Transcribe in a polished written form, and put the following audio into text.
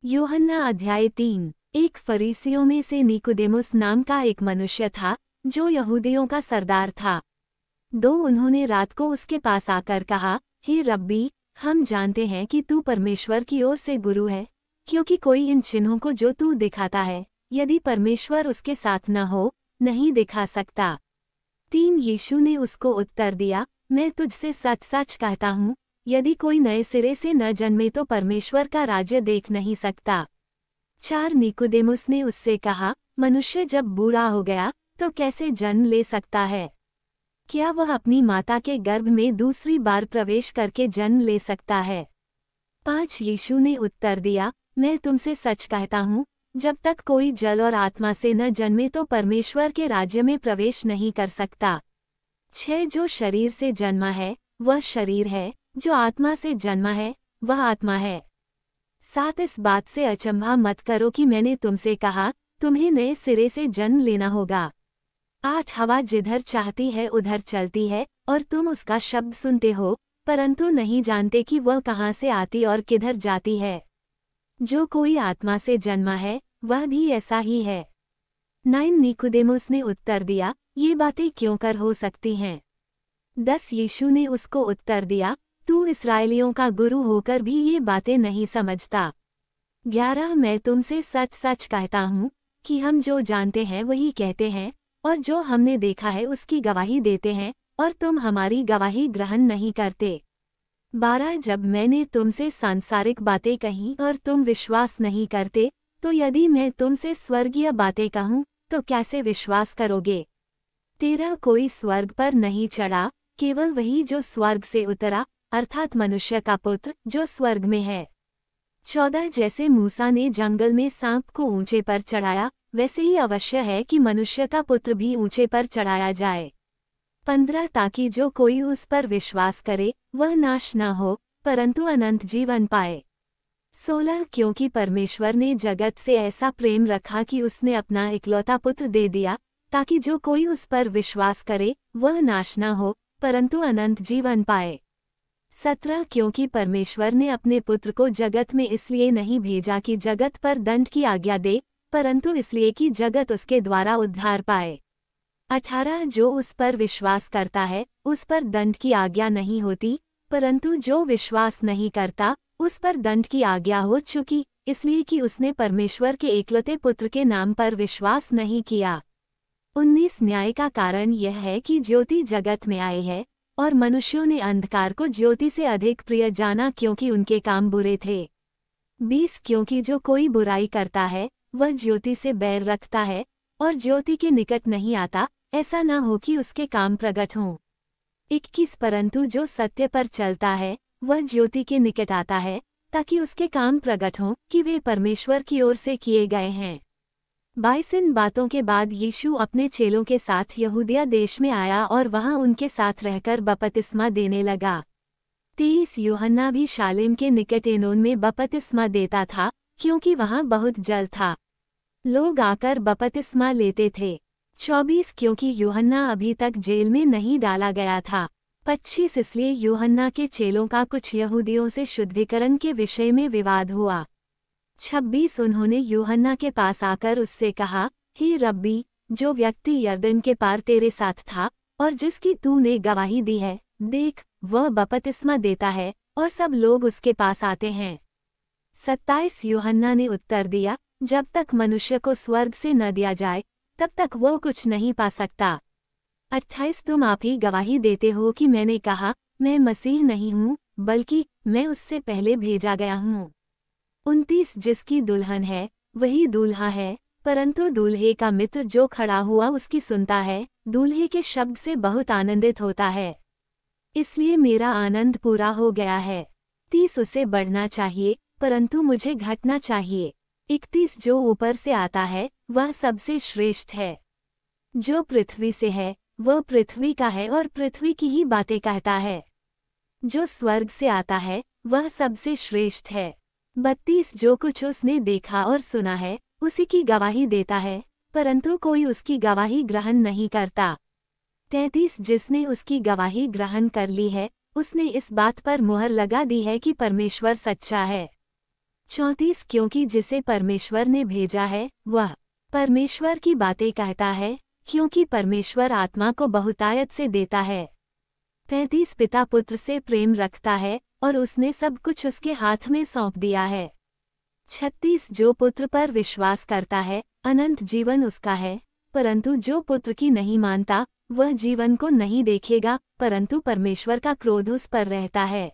यूहन्ना अध्याय 3। एक फरीसियों में से निकोदेमुस नाम का एक मनुष्य था, जो यहूदियों का सरदार था। उन्होंने रात को उसके पास आकर कहा, हे रब्बी, हम जानते हैं कि तू परमेश्वर की ओर से गुरु है, क्योंकि कोई इन चिन्हों को जो तू दिखाता है, यदि परमेश्वर उसके साथ न हो, नहीं दिखा सकता। यीशु ने उसको उत्तर दिया, मैं तुझसे सच सच कहता हूँ, यदि कोई नए सिरे से न जन्मे तो परमेश्वर का राज्य देख नहीं सकता। निकोदेमुस ने उससे कहा, मनुष्य जब बूढ़ा हो गया तो कैसे जन्म ले सकता है? क्या वह अपनी माता के गर्भ में दूसरी बार प्रवेश करके जन्म ले सकता है? यीशु ने उत्तर दिया, मैं तुमसे सच कहता हूँ, जब तक कोई जल और आत्मा से न जन्मे तो परमेश्वर के राज्य में प्रवेश नहीं कर सकता। जो शरीर से जन्मा है वह शरीर है, जो आत्मा से जन्मा है वह आत्मा है। इस बात से अचंभा मत करो कि मैंने तुमसे कहा, तुम्हें नए सिरे से जन्म लेना होगा। हवा जिधर चाहती है उधर चलती है, और तुम उसका शब्द सुनते हो, परंतु नहीं जानते कि वह कहाँ से आती और किधर जाती है। जो कोई आत्मा से जन्मा है वह भी ऐसा ही है। निकोदेमुस ने उत्तर दिया, ये बातें क्यों कर हो सकती हैं? यीशु ने उसको उत्तर दिया, तू इस्राएलियों का गुरु होकर भी ये बातें नहीं समझता। मैं तुमसे सच सच कहता हूँ कि हम जो जानते हैं वही कहते हैं, और जो हमने देखा है उसकी गवाही देते हैं, और तुम हमारी गवाही ग्रहण नहीं करते। जब मैंने तुमसे सांसारिक बातें कहीं और तुम विश्वास नहीं करते, तो यदि मैं तुमसे स्वर्गीय बातें कहूँ तो कैसे विश्वास करोगे? कोई स्वर्ग पर नहीं चढ़ा, केवल वही जो स्वर्ग से उतरा, अर्थात मनुष्य का पुत्र जो स्वर्ग में है। जैसे मूसा ने जंगल में सांप को ऊंचे पर चढ़ाया, वैसे ही अवश्य है कि मनुष्य का पुत्र भी ऊंचे पर चढ़ाया जाए। ताकि जो कोई उस पर विश्वास करे वह नाश न हो, परंतु अनंत जीवन पाए। क्योंकि परमेश्वर ने जगत से ऐसा प्रेम रखा कि उसने अपना इकलौता पुत्र दे दिया, ताकि जो कोई उस पर विश्वास करे वह नाश न हो, परंतु अनंत जीवन पाए। क्योंकि परमेश्वर ने अपने पुत्र को जगत में इसलिए नहीं भेजा कि जगत पर दंड की आज्ञा दे, परंतु इसलिए कि जगत उसके द्वारा उद्धार पाए। जो उस पर विश्वास करता है उस पर दंड की आज्ञा नहीं होती, परंतु जो विश्वास नहीं करता उस पर दंड की आज्ञा हो चुकी, इसलिए कि उसने परमेश्वर के एकलौते पुत्र के नाम पर विश्वास नहीं किया। 19 न्याय का कारण यह है कि ज्योति जगत में आए है, और मनुष्यों ने अंधकार को ज्योति से अधिक प्रिय जाना, क्योंकि उनके काम बुरे थे। 20 क्योंकि जो कोई बुराई करता है वह ज्योति से बैर रखता है, और ज्योति के निकट नहीं आता, ऐसा न हो कि उसके काम प्रकट हों। 21 परंतु जो सत्य पर चलता है वह ज्योति के निकट आता है, ताकि उसके काम प्रकट हों कि वे परमेश्वर की ओर से किए गए हैं। 22 इन बातों के बाद यीशु अपने चेलों के साथ यहूदिया देश में आया और वहां उनके साथ रहकर बपतिस्मा देने लगा। 23 यूहन्ना भी शालेम के निकट एनोन में बपतिस्मा देता था, क्योंकि वहां बहुत जल था। लोग आकर बपतिस्मा लेते थे। 24 क्योंकि यूहन्ना अभी तक जेल में नहीं डाला गया था। 25 इसलिए यूहन्ना के चेलों का कुछ यहूदियों से शुद्धिकरण के विषय में विवाद हुआ। 26 उन्होंने यूहन्ना के पास आकर उससे कहा, हे रब्बी, जो व्यक्ति यरदन के पार तेरे साथ था और जिसकी तूने गवाही दी है, देख, वह बपतिस्मा देता है और सब लोग उसके पास आते हैं। 27 यूहन्ना ने उत्तर दिया, जब तक मनुष्य को स्वर्ग से न दिया जाए तब तक वो कुछ नहीं पा सकता। 28 तुम आप ही गवाही देते हो कि मैंने कहा, मैं मसीह नहीं हूँ, बल्कि मैं उससे पहले भेजा गया हूँ। 29 जिसकी दुल्हन है वही दूल्हा है, परंतु दूल्हे का मित्र जो खड़ा हुआ उसकी सुनता है, दूल्हे के शब्द से बहुत आनंदित होता है, इसलिए मेरा आनंद पूरा हो गया है। 30 उसे बढ़ना चाहिए परंतु मुझे घटना चाहिए। 31 जो ऊपर से आता है वह सबसे श्रेष्ठ है। जो पृथ्वी से है वह पृथ्वी का है और पृथ्वी की ही बातें कहता है। जो स्वर्ग से आता है वह सबसे श्रेष्ठ है। 32 जो कुछ उसने देखा और सुना है उसी की गवाही देता है, परंतु कोई उसकी गवाही ग्रहण नहीं करता। 33 जिसने उसकी गवाही ग्रहण कर ली है उसने इस बात पर मुहर लगा दी है कि परमेश्वर सच्चा है। 34 क्योंकि जिसे परमेश्वर ने भेजा है वह परमेश्वर की बातें कहता है, क्योंकि परमेश्वर आत्मा को बहुतायत से देता है। 35 पिता पुत्र से प्रेम रखता है और उसने सब कुछ उसके हाथ में सौंप दिया है। 36 जो पुत्र पर विश्वास करता है अनंत जीवन उसका है, परंतु जो पुत्र की नहीं मानता वह जीवन को नहीं देखेगा, परंतु परमेश्वर का क्रोध उस पर रहता है।